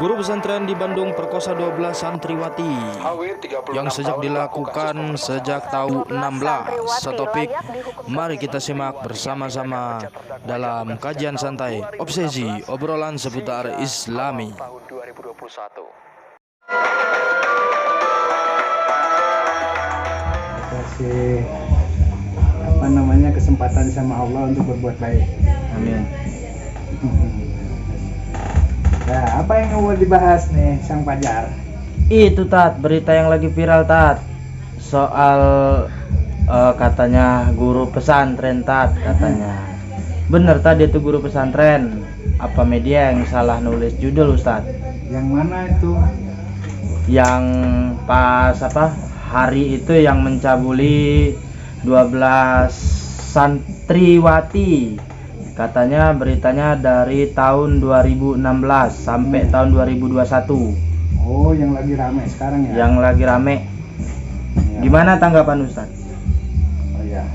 Guru pesantren di Bandung perkosa 12 santriwati yang sejak dilakukan sejak tahun 16. Setopik, mari kita simak bersama-sama dalam kajian santai obsesi obrolan seputar Islami. Tahun 2021. Kasih kesempatan sama Allah untuk berbuat baik. Amin. Nah, apa yang mau dibahas nih, Sang Pajar? Itu Tat, berita yang lagi viral Tat, soal katanya guru pesantren Tat, katanya. Bener Tat, dia tuh guru pesantren. Apa media yang salah nulis judul Ustaz? Yang mana itu? Yang pas hari itu yang mencabuli 12 santriwati. Katanya beritanya dari tahun 2016 sampai tahun 2021. Oh, yang lagi rame sekarang ya? Yang lagi rame. Ya. Gimana tanggapan Ustaz? Oh ya.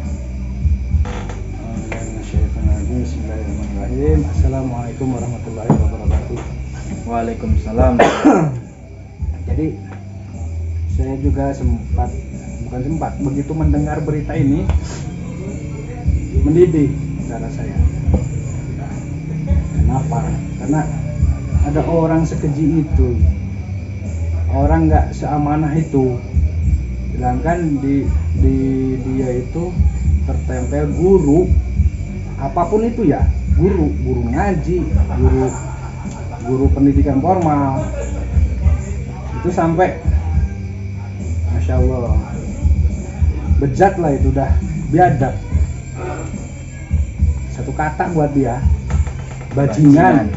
Bismillahirrahmanirrahim. Assalamualaikum warahmatullahi wabarakatuh. Waalaikumsalam. Jadi saya juga begitu mendengar berita ini mendidih cara saya. Kenapa? Karena ada orang sekeji itu, orang nggak seamanah itu, sedangkan di dia itu tertempel guru, apapun itu ya, guru ngaji, guru pendidikan formal, itu sampai, masya Allah, bejat lah itu, udah biadab. Satu kata buat dia, bajingan.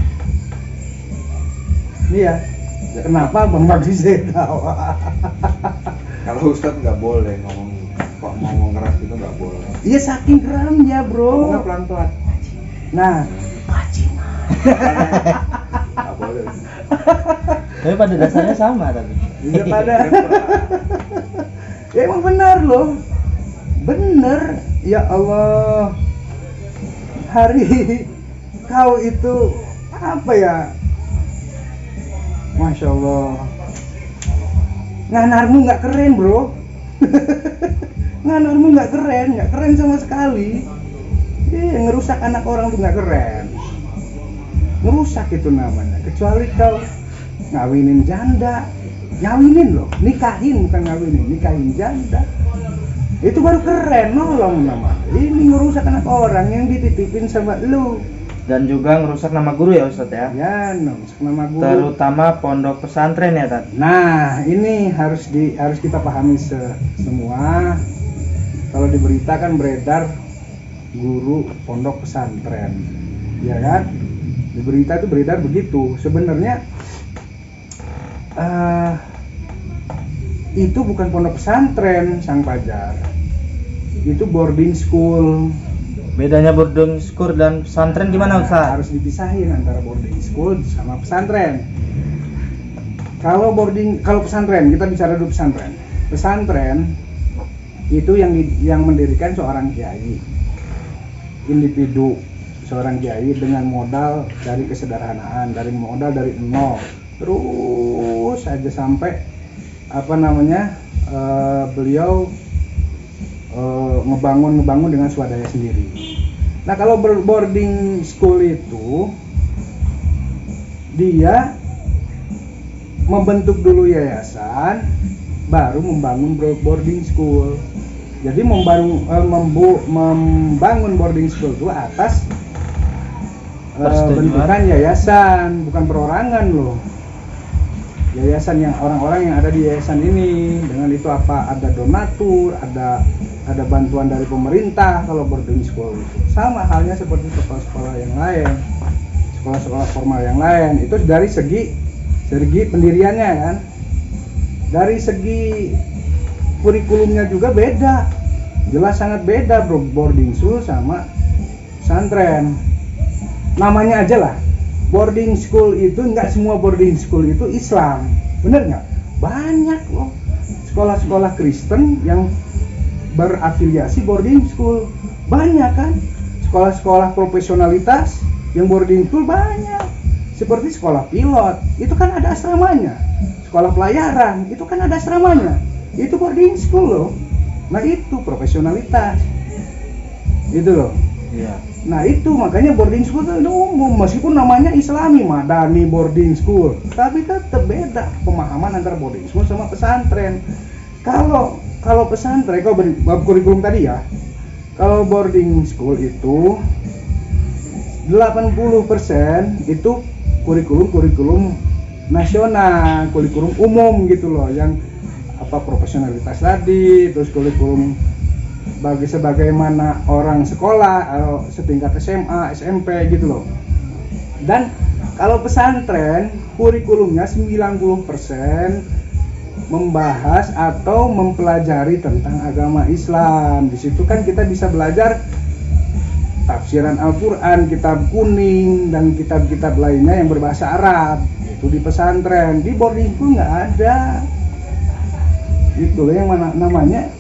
Iya. Kenapa Bang Magdi saya tahu? Kalau Ustadz nggak boleh ngomong keras itu, nggak boleh. Iya, saking keramnya bro. Ngomongnya pelan-pelan. Nah, Nggak boleh. Tapi pada dasarnya sama tapi. iya pada. Ya emang benar loh. Bener. Ya Allah. Hari kau itu apa ya? Masya Allah. Nganarmu nggak keren bro. Nganarmu nggak keren sama sekali. Ngerusak anak orang tuh nggak keren. Ngerusak itu namanya. Kecuali kau ngawinin janda, ngawinin loh, nikahin bukan ngawinin, nikahin janda. Itu baru keren, nolong namanya. Ini ngerusak anak orang yang dititipin sama lu. Dan juga ngerusak nama guru ya Ustaz ya. Ya, ngerusak nama guru. Terutama pondok pesantren ya Tat. Nah, ini harus kita pahami semua. Kalau di berita kan beredar guru pondok pesantren, ya kan? Di berita itu beredar begitu. Sebenarnya itu bukan pondok pesantren, Sang Pajar. Itu boarding school. Bedanya boarding school dan pesantren gimana Ustaz? Harus dipisahin antara boarding school sama pesantren. Kalau pesantren, kita bicara dulu pesantren. Pesantren itu yang mendirikan seorang kiai, individu, seorang kiai dengan modal dari kesederhanaan, dari modal dari nol, terus saja sampai beliau ngebangun dengan swadaya sendiri. Nah, kalau boarding school itu dia membentuk dulu yayasan, baru membangun boarding school. Jadi membangun boarding school itu atas bentukan yayasan, bukan perorangan loh. Yayasan yang orang-orang yang ada di yayasan ini, dengan itu ada donatur, ada bantuan dari pemerintah. Kalau boarding school sama halnya seperti sekolah-sekolah yang lain, sekolah-sekolah formal yang lain. Itu dari segi pendiriannya kan, dari segi kurikulumnya juga beda, jelas sangat beda bro, boarding school sama pesantren. Namanya aja lah, boarding school itu nggak semua boarding school itu Islam, bener nggak? Banyak loh sekolah-sekolah Kristen yang berafiliasi boarding school, banyak kan? Sekolah-sekolah profesionalitas yang boarding school banyak. Seperti sekolah pilot, itu kan ada asramanya. Sekolah pelayaran, itu kan ada asramanya. Itu boarding school loh. Nah itu profesionalitas. Itu loh. Iya. Nah itu makanya boarding school itu umum, meskipun namanya Islami, Madani boarding school, tapi tetap beda pemahaman antara boarding school sama pesantren. Kalau pesantren, kalau kurikulum tadi ya, kalau boarding school itu 80% itu kurikulum nasional, kurikulum umum gitu loh, yang apa profesionalitas tadi, terus kurikulum sebagaimana orang sekolah atau setingkat SMA, SMP gitu loh. Dan kalau pesantren kurikulumnya 90% membahas atau mempelajari tentang agama Islam. Di situ kan kita bisa belajar tafsiran Al-Qur'an, kitab kuning dan kitab-kitab lainnya yang berbahasa Arab. Itu di pesantren. Di boarding school nggak ada. Itu loh yang mana namanya.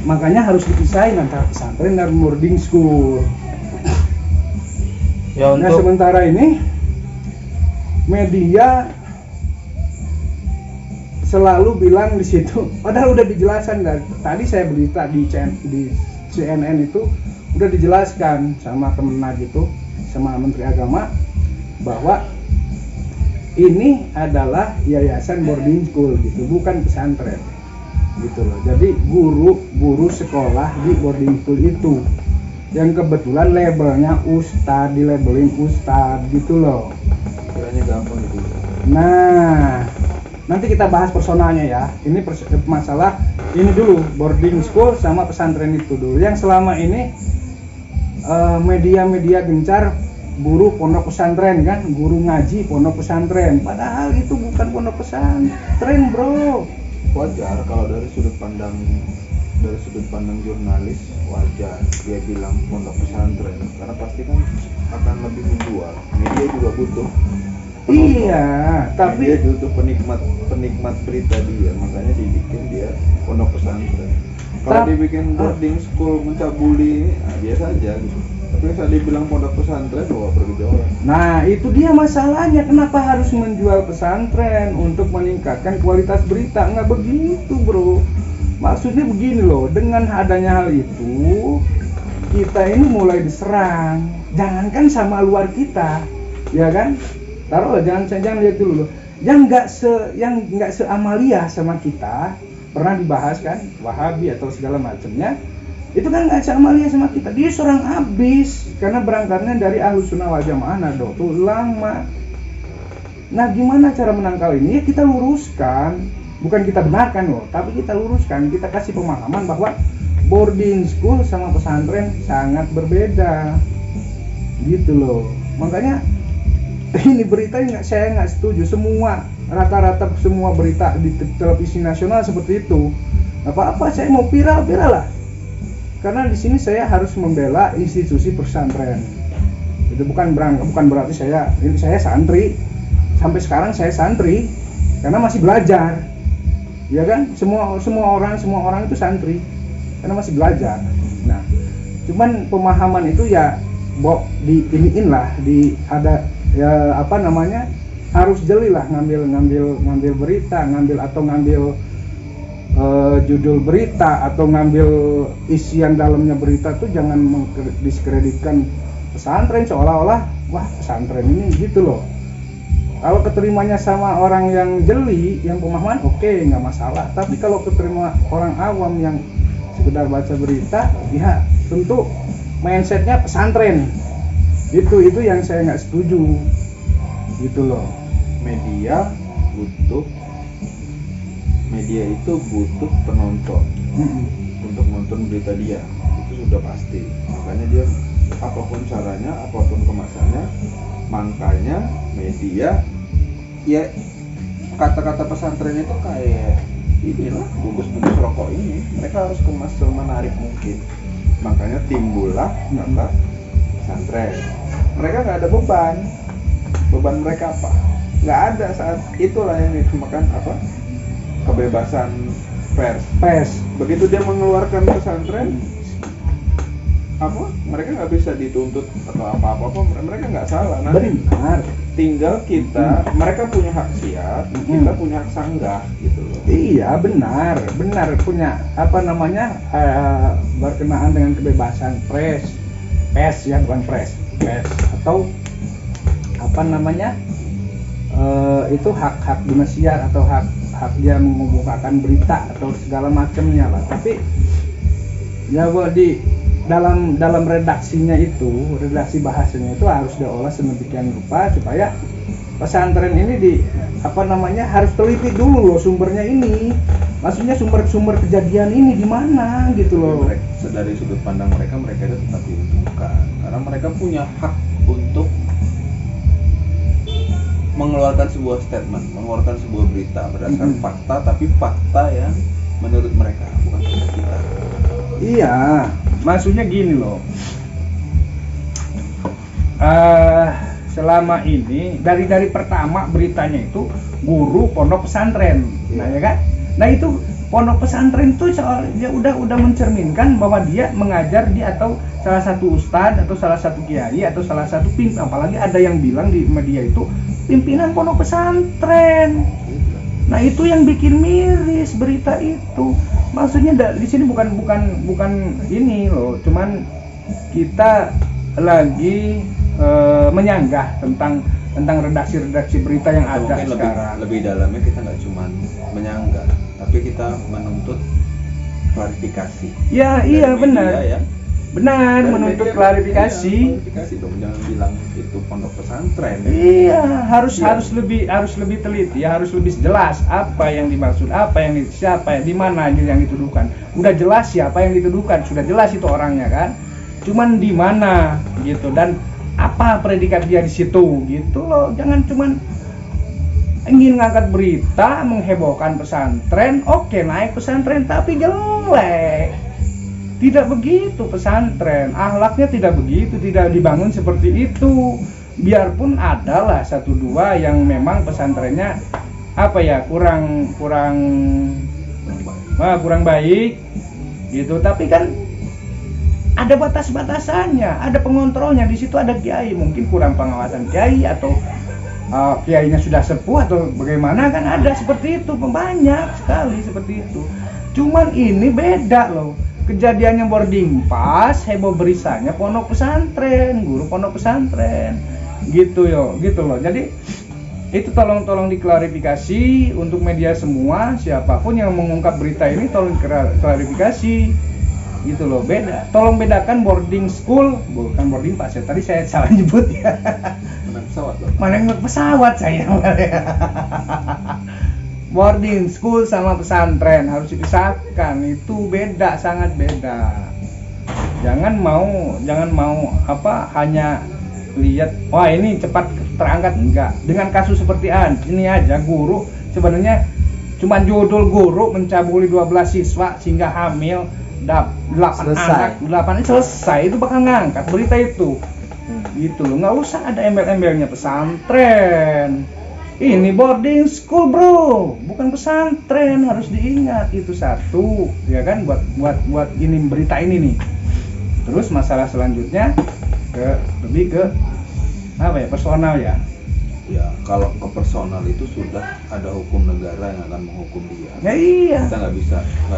Makanya harus dipisahin antara pesantren dan boarding school. Ya Nah untuk sementara ini media selalu bilang di situ, padahal udah dijelaskan tadi saya berita di CNN itu udah dijelaskan sama Kemenag itu, sama Menteri Agama, bahwa ini adalah yayasan boarding school gitu, bukan pesantren gitu loh. Jadi guru sekolah di boarding school itu yang kebetulan labelnya ustad, dilabelin ustad gitu loh. Kiranya gampang gitu. Nah, nanti kita bahas personalnya ya. Ini masalah ini dulu, boarding school sama pesantren itu dulu. Yang selama ini media-media gencar guru pondok pesantren kan, guru ngaji pondok pesantren. Padahal itu bukan pondok pesantren, bro. Wajar kalau dari sudut pandang jurnalis, wajar dia bilang pondok pesantren, karena pasti kan akan lebih menjual. Media juga butuh penonton. Iya, tapi dia butuh penikmat berita dia, makanya dibikin dia pondok pesantren. Kalau dibikin boarding school mencabuli, nah biasa aja gitu. Tapi saat dibilang pondok pesantren, wah bergejolak. nah itu dia masalahnya, kenapa harus menjual pesantren untuk meningkatkan kualitas berita? Nggak begitu, bro. Maksudnya begini loh, dengan adanya hal itu kita ini mulai diserang. Jangankan sama luar kita, ya kan? Taruh jangan lihat dulu loh. Yang nggak seamalia sama kita, pernah dibahas kan, Wahabi atau segala macamnya. Itu kan nggak seamalia sama kita. Dia seorang abis karena berangkatnya dari Ahlus Sunnah wal Jamaah, Nahdlatul Ulama. Nah, gimana cara menangkal ini? Ya kita luruskan. Bukan kita benarkan loh, tapi kita luruskan, kita kasih pemahaman bahwa boarding school sama pesantren sangat berbeda, gitu loh. Makanya ini berita saya nggak setuju. Rata-rata semua berita di televisi nasional seperti itu. Apa-apa saya mau viral lah. Karena di sini saya harus membela institusi pesantren. Itu bukan berarti saya santri. Sampai sekarang saya santri karena masih belajar. Ya kan, semua orang itu santri karena masih belajar. Nah, cuman pemahaman itu ya harus jeli lah, ngambil berita, ngambil judul berita atau ngambil isian dalamnya berita tuh jangan mendiskreditkan pesantren seolah-olah wah pesantren ini gitu loh. Kalau keterimanya sama orang yang jeli, yang pemahaman, oke, nggak masalah. Tapi kalau keterima orang awam yang sekedar baca berita, ya tentu mindsetnya pesantren. Itu yang saya nggak setuju, gitu loh. Media itu butuh penonton untuk nonton berita dia, itu sudah pasti. Makanya dia apapun caranya, apapun kemasannya, makanya media ya kata-kata pesantren itu kayak inilah bungkus-bungkus rokok ini, mereka harus kemas semenarik mungkin. Makanya timbullah kata pesantren. Mereka nggak ada beban mereka apa? Nggak ada. Saat itulah yang dinamakan apa? Kebebasan pers. Begitu dia mengeluarkan pesantren, mereka nggak bisa dituntut atau apa-apa, mereka nggak salah. Benar. tinggal kita, mereka punya hak siar, kita punya hak sanggah gitu loh. Iya, benar punya berkenaan dengan kebebasan pers ya, bukan pers atau itu hak manusia atau hak dia mengemukakan berita atau segala macamnya lah. Tapi ya di dalam redaksinya itu, redaksi bahasanya itu harus diolah sedemikian rupa supaya pesantren ini harus teliti dulu loh sumbernya ini. Maksudnya sumber kejadian ini di mana gitu loh. Dari sudut pandang mereka itu tetap diuntungkan karena mereka punya hak untuk mengeluarkan sebuah statement, mengeluarkan sebuah berita berdasarkan fakta, tapi fakta yang menurut mereka, bukan menurut kita. Iya, maksudnya gini loh. Selama ini dari pertama beritanya itu guru pondok pesantren, nah ya kan? Nah itu pondok pesantren itu dia udah mencerminkan bahwa dia mengajar atau salah satu ustadz atau salah satu kiai atau salah satu pimpinan, apalagi ada yang bilang di media itu pimpinan pondok pesantren. Nah itu yang bikin miris berita itu. Maksudnya di sini bukan ini loh, cuman kita lagi menyanggah tentang redaksi berita yang ada mungkin sekarang. Lebih dalamnya kita nggak cuma menyanggah, tapi kita menuntut klarifikasi. Ya iya benar. Ya. Benar, menuntut klarifikasi. Iya, klarifikasi dong, jangan bilang itu pondok pesantren. Iya, harus lebih teliti, ya, harus lebih jelas apa yang dimaksud, siapa, di mana yang dituduhkan. Udah jelas siapa yang dituduhkan, sudah jelas itu orangnya kan. Cuman di mana gitu dan apa predikat dia di situ gitu loh. Jangan cuman ingin ngangkat berita menghebohkan pesantren, oke naik pesantren tapi jelek. Tidak begitu pesantren, akhlaknya tidak begitu, tidak dibangun seperti itu. Biarpun adalah satu dua yang memang pesantrennya kurang baik gitu, tapi kan ada batas-batasannya, ada pengontrolnya. Di situ ada kiai, mungkin kurang pengawasan kiai atau kiainya sudah sepuh atau bagaimana, kan ada seperti itu, banyak sekali seperti itu. Cuman ini beda loh. Kejadiannya boarding pass, heboh berisanya pondok pesantren, guru pondok pesantren, gitu loh. Jadi itu tolong diklarifikasi untuk media semua, siapapun yang mengungkap berita ini tolong klarifikasi, gitu loh. Tolong bedakan boarding school, bukan boarding pass ya. Tadi saya salah nyebut ya. Mana yang pesawat saya. Boarding school sama pesantren harus dipisahkan, itu beda, sangat beda. Jangan mau hanya lihat wah ini cepat terangkat, enggak. Dengan kasus seperti ini aja, guru sebenarnya cuma judul guru mencabuli 12 siswa sehingga hamil 8 anak, 8 selesai, itu bakal ngangkat berita itu. Gitu loh, nggak usah ada embel-embelnya pesantren. Ini boarding school bro, bukan pesantren, harus diingat itu satu, ya kan, buat ini berita ini nih. Terus masalah selanjutnya lebih ke personal ya. Ya kalau ke personal itu sudah ada hukum negara yang akan menghukum dia. Ya iya. Kita nggak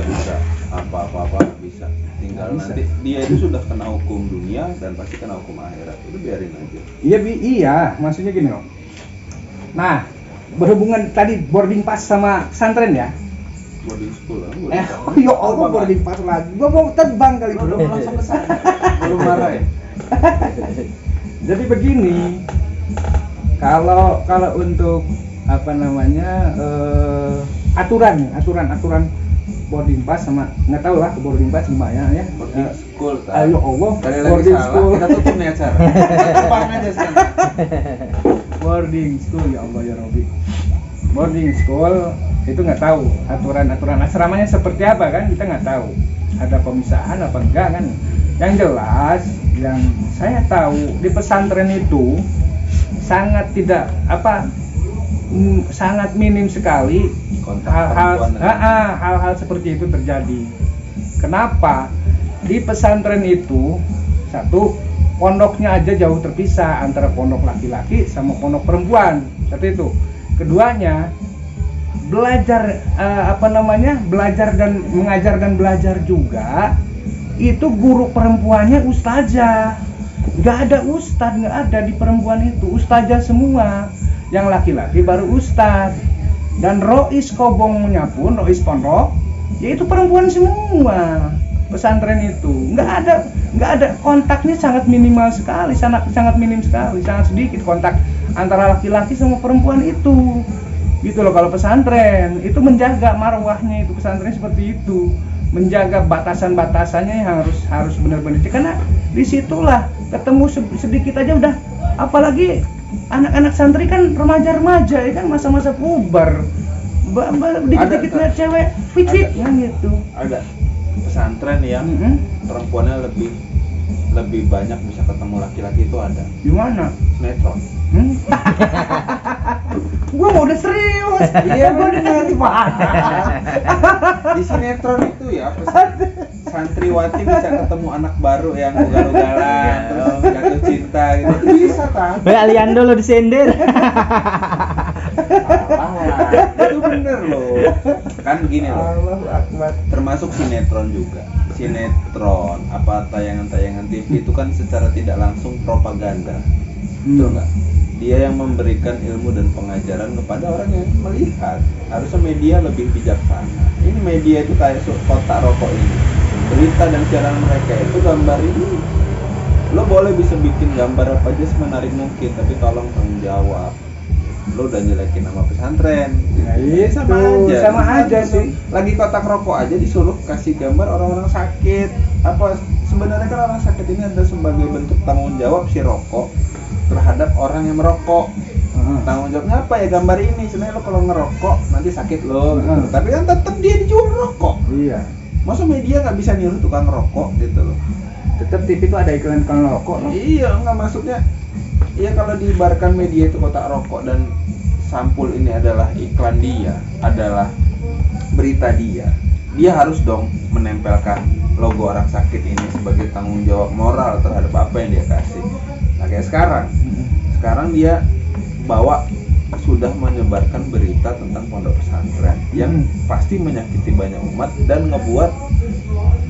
bisa apa-apa nggak bisa. Tinggal nanti dia itu sudah kena hukum dunia dan pasti kena hukum akhirat. Itu biarin aja. Iya, maksudnya gini loh. Nah, berhubungan tadi boarding pass sama pesantren ya. Boarding school lah. Ya Allah, boarding pass lagi. Gua mau terbang kali itu. Langsung kesana. Belum marah ya. Jadi begini, kalau untuk aturan boarding pass sama nggak tahu lah boarding pass gimana ya. Boarding school. Ayo Allah. Boarding school. Kita tutup nih acara. Terbang aja sekarang. Boarding school, ya Allah ya Rabbi. Boarding school itu nggak tahu aturan asramanya seperti apa kan, kita nggak tahu. Ada pemisahan apa enggak kan. Yang jelas yang saya tahu di pesantren itu sangat sangat minim sekali hal-hal seperti itu terjadi. Kenapa? Di pesantren itu satu, pondoknya aja jauh terpisah antara pondok laki-laki sama pondok perempuan. Satu itu. Keduanya belajar belajar dan mengajar dan belajar juga itu guru perempuannya ustazah. Nggak ada ustadz, nggak ada di perempuan itu, ustazah semua. Yang laki-laki baru ustadz. Dan rois kobongnya pun, rois pondok, yaitu perempuan semua. Pesantren itu nggak ada kontaknya, sangat minimal sekali, sangat minim sekali, sangat sedikit kontak antara laki-laki sama perempuan itu. Gitu loh. Kalau pesantren itu menjaga marwahnya, itu pesantren seperti itu, menjaga batasan-batasannya yang harus benar-benar, karena disitulah ketemu sedikit aja udah, apalagi anak-anak santri kan remaja-remaja ya kan, masa-masa puber, dikit-dikit lihat cewek fit-fit kan gitu. Ada pesantren yang perempuannya lebih banyak bisa ketemu laki-laki, itu ada. Gimana? Sinetron. Gua mau udah serius. Iya, gua udah gimana? Di sinetron itu ya santriwati bisa ketemu anak baru yang ugal-ugalan, terus jatuh cinta gitu. Bisa kan? Kalian dulu disindir. Itu bener loh. Kan begini loh. Allahu Akbar. Termasuk sinetron juga. Sinetron, apa tayangan-tayangan TV itu kan secara tidak langsung propaganda. Betul nggak? Dia yang memberikan ilmu dan pengajaran kepada orang yang melihat. Harusnya media lebih bijaksana. Ini media itu kayak kotak rokok ini. Berita dan siaran mereka itu gambar ini. Lo boleh bisa bikin gambar apa aja semenarik mungkin, tapi tolong tanggung jawab. Lo udah nyelekin nama pesantren. Ya, iya, sama aja sih. Lagi kotak rokok aja disuruh kasih gambar orang-orang sakit. Apa sebenarnya kan orang sakit ini ada sebagai bentuk tanggung jawab si rokok terhadap orang yang merokok. Tanggung jawabnya apa ya, gambar ini sebenarnya lo kalau ngerokok nanti sakit lo gitu. Tapi kan tetap dia dijual rokok. Iya. Masa media nggak bisa nyuruh tukang rokok gitu loh. Tetap TV itu ada iklan rokok loh. Iya, nggak, maksudnya iya, kalau diibarkan media itu kotak rokok dan sampul ini adalah iklan dia, adalah berita dia harus dong menempelkan logo orang sakit ini sebagai tanggung jawab moral terhadap apa yang dia kasih. Nah kayak sekarang dia bawa sudah menyebarkan berita tentang pondok pesantren yang pasti menyakiti banyak umat dan ngebuat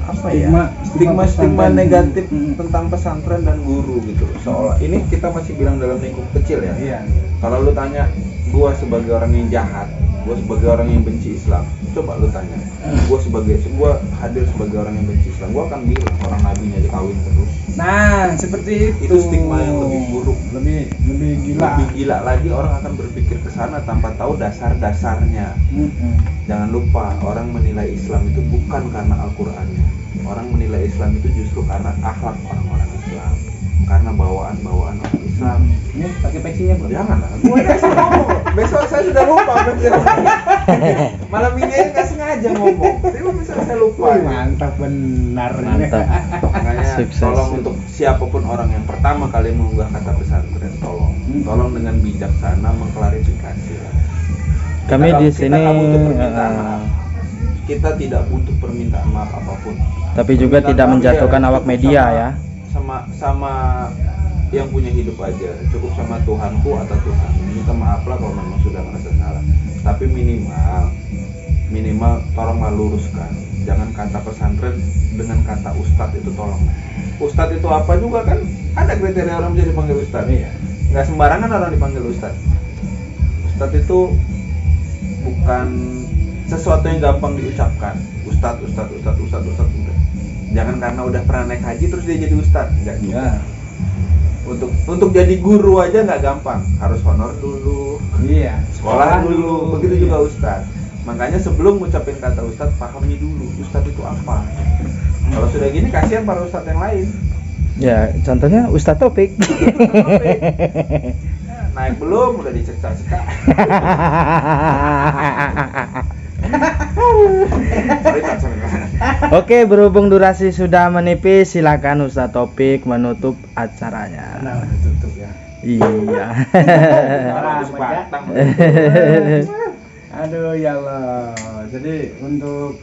apa ya, stigma negatif tentang pesantren dan guru gitu. Seolah ini kita masih bilang dalam lingkup kecil ya. Iya. Kalau lu tanya gua sebagai orang yang jahat, gua sebagai orang yang benci Islam, coba lu tanya gua hadir sebagai orang yang benci Islam, gua akan bilang orang nabinya dikawin terus. Nah, seperti itu. Itu stigma yang lebih buruk, lebih gila. Lebih gila lagi, orang akan berpikir ke sana tanpa tahu dasar-dasarnya. Jangan lupa, orang menilai Islam itu bukan karena Al-Qur'annya. Orang menilai Islam itu justru karena akhlak orang-orang Islam, karena bawaan-bawaan orang Islam. Ini pakai peksinya, Bro. Jangan lah, gue ngomong. Besok saya sudah lupa. Malam ini aja nggak sengaja ngomong. Tapi besok saya lupa. Mantap benar. Mantap. Makanya Sukses. tolong untuk siapapun orang yang pertama kali mengunggah kata pesantren, tolong dengan bijaksana mengklarifikasi. Kami di sini kita tidak butuh permintaan maaf apapun. tapi juga tidak menjatuhkan awak media ya. Sama yang punya hidup aja, cukup sama Tuhanku atau Tuhan. Minta maaf lah kalau memang sudah merasa salah. Tapi minimal tolonglah luruskan. Jangan kata pesantren dengan kata ustadz itu tolong. Ustadz itu apa juga kan? Ada kriteria orang bisa dipanggil ustadz. Iya. Nggak sembarangan orang dipanggil ustadz. Ustadz itu bukan sesuatu yang gampang diucapkan. Ustadz udah. Jangan karena udah pernah naik haji terus dia jadi ustadz. Enggak juga. Untuk jadi guru aja nggak gampang, harus honor dulu, Iya. sekolah dulu, begitu juga ustadz. Makanya sebelum ngucapin kata ustadz, pahami dulu ustadz itu apa. Kalau sudah gini kasihan para ustadz yang lain. Ya, contohnya Ustadz Topik. Naik belum udah dicekak-cekak. Oke, berhubung durasi sudah menipis, silakan Ustadz Topik menutup acaranya. Nah, udah tutup ya. Iya. Aduh ya Allah. Jadi untuk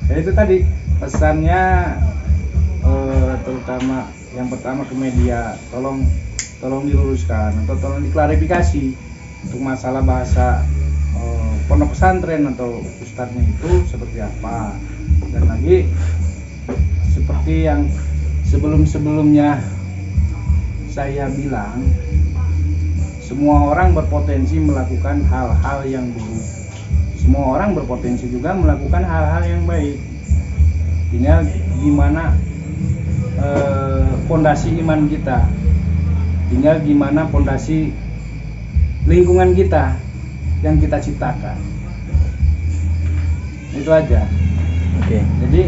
ya itu tadi pesannya terutama yang pertama ke media, tolong diluruskan atau tolong diklarifikasi untuk masalah bahasa pondok pesantren atau ustadznya itu seperti apa. Dan lagi seperti yang sebelum-sebelumnya saya bilang, semua orang berpotensi melakukan hal-hal yang buruk. Semua orang berpotensi juga melakukan hal-hal yang baik. Tinggal gimana pondasi iman kita, tinggal gimana pondasi lingkungan kita yang kita ciptakan. Itu aja. Oke. Jadi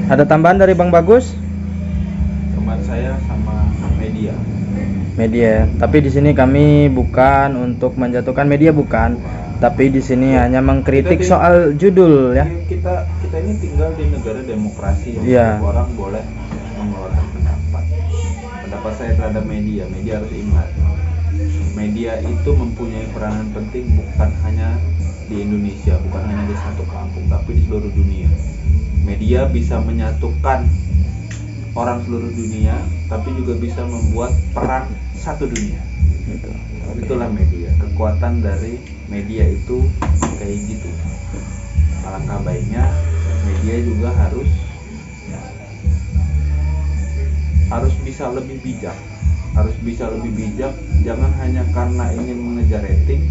Ada tambahan dari Bang Bagus? Teman saya sama media. Media. Tapi di sini kami bukan untuk menjatuhkan media, bukan. Tapi di sini hanya mengkritik soal judul ya. Kita ini tinggal di negara demokrasi, Iya. orang boleh mengeluarkan pendapat. Pendapat saya terhadap media harus ingat, media itu mempunyai peranan penting bukan hanya di Indonesia, bukan hanya di satu kampung, tapi di seluruh dunia. Media bisa menyatukan orang seluruh dunia, tapi juga bisa membuat perang satu dunia. Itulah media. Kekuatan dari media itu kayak gitu. Alangkah baiknya media juga harus bisa lebih bijak, jangan hanya karena ingin mengejar rating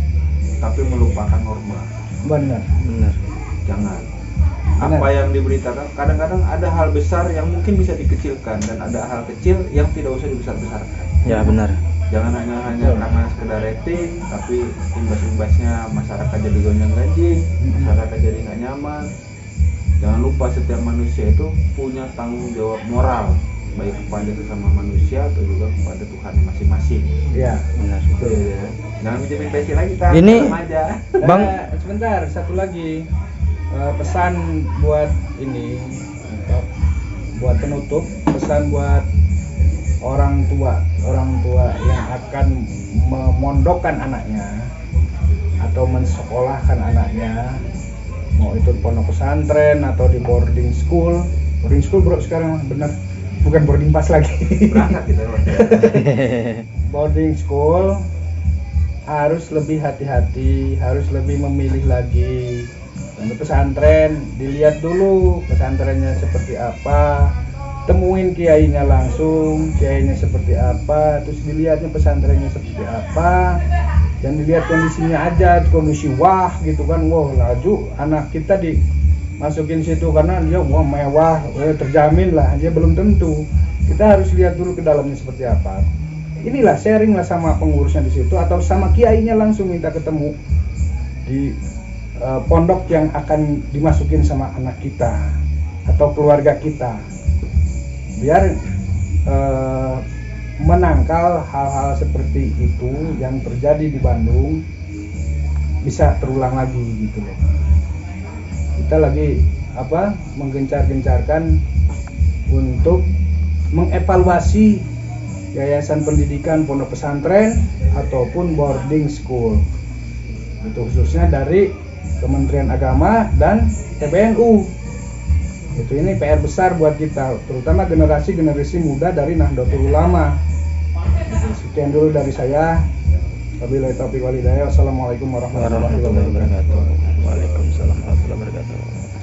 tapi melupakan norma. benar. Jangan. Apa yang diberitakan, kadang-kadang ada hal besar yang mungkin bisa dikecilkan dan ada hal kecil yang tidak usah dibesar-besarkan. Ya benar. Jangan hanya karena sekedar rating, tapi imbas-imbasnya masyarakat jadi gonjang-ganjing, masyarakat jadi nggak nyaman. Jangan lupa setiap manusia itu punya tanggung jawab moral, baik kepada sesama manusia atau juga kepada Tuhan masing-masing. Iya. Benar. Betul ya. Jangan pinjemin PC lagi, tak? Ini- Sama aja. Bang. Sebentar, satu lagi pesan buat ini, buat penutup, pesan buat orang tua yang akan memondokkan anaknya atau mensekolahkan anaknya, mau itu di pondok pesantren atau di boarding school bro sekarang benar, bukan boarding pass lagi. Berangkat kita. Boarding school harus lebih hati-hati, harus lebih memilih lagi. Untuk pesantren, dilihat dulu pesantrennya seperti apa, temuin kiainya langsung, kiainya seperti apa, terus dilihatnya pesantrennya seperti apa, dan dilihat kondisinya aja, kondisi wah gitu kan, wah laju anak kita dimasukin situ karena dia wah mewah, terjamin lah, dia belum tentu. Kita harus lihat dulu ke dalamnya seperti apa. Inilah sharing lah sama pengurusnya di situ atau sama kiainya langsung minta ketemu di pondok yang akan dimasukin sama anak kita atau keluarga kita, biar menangkal hal-hal seperti itu yang terjadi di Bandung bisa terulang lagi gitu loh. Kita lagi menggencar-gencarkan untuk mengevaluasi yayasan pendidikan pondok pesantren ataupun boarding school, itu khususnya dari Kementerian Agama dan PBNU. Itu ini PR besar buat kita, terutama generasi muda dari Nahdlatul Ulama. Sekian dulu dari saya. Wabillahi taufiq wal hidayah. Wassalamualaikum warahmatullahi wabarakatuh. Waalaikumsalam warahmatullahi wabarakatuh.